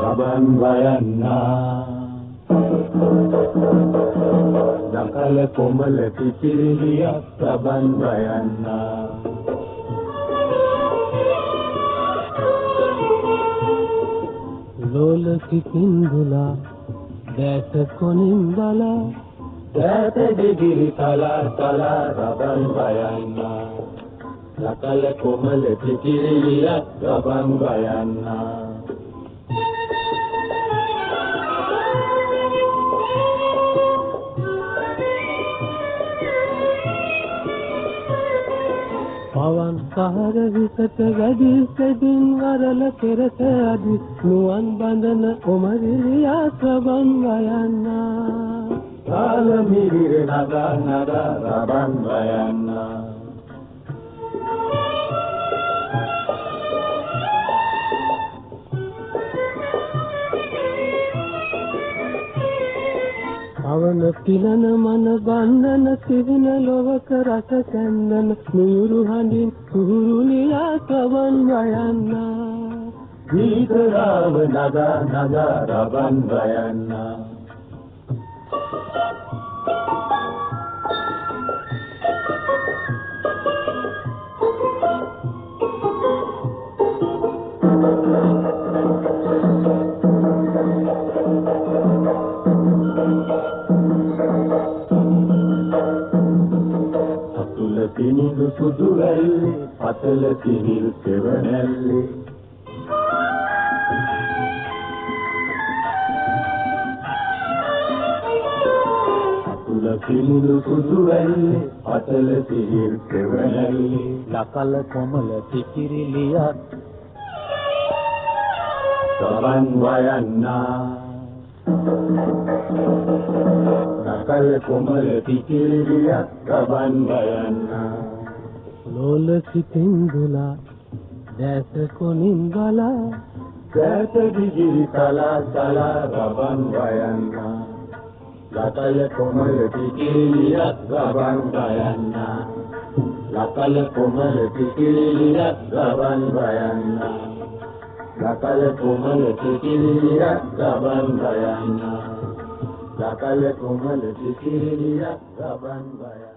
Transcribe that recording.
ගබන් වයන්නා දකල කොමල පිපිරිලියක් ගබන් වයන්නා ලෝල කිඳුලා දැස කොනින් බලා දැත දිගිරි තලා තලා ගබන් වයන්නා දකල කොමල පිපිරිලියක් ගබන් වයන්නා පවන් සහර විසට වැඩි සෙදින් වරල පෙරට අදි නුවන් බඳන ඔමරිලියා ගබන් වයන්නා කාල මිහිර නගා නගා ගබන් වයන්නා අවන පිලන මන බන්ධන සිවින ලොවක රස කැන්දන නුරු හඬින් කුහුරුලියා ගබන් වයන්නා ගීතරාව නගා නගා ගබන් වයන්නා තිනිදු සුදු වැල්ලේ පතල තිනිල් සෙවණැල්ලේ අතුල තිනිදු සුදු වැල්ලේ පතල තිනිල් සෙවණැල්ලේ දකල කොමල පිපිරිලියක් ගබන් වයන්නා දකල කොමල පිපිරිලියක් ගබන් වයන්නා ලෝල කිඳුලා දැස කොනින් බලා දැත දිගිරි තලා තලා ගබන් වයන්නා දකල කොමල පිපිරිලියක් ගබන් වයන්නා දකල කොමල පිපිරිලියක් ගබන් වයන්නා දකල කොමල පිපිරිලියක් ගබන් වයන්නා දකල කොමල පිපිරිලියක් ගබන් වයන්නා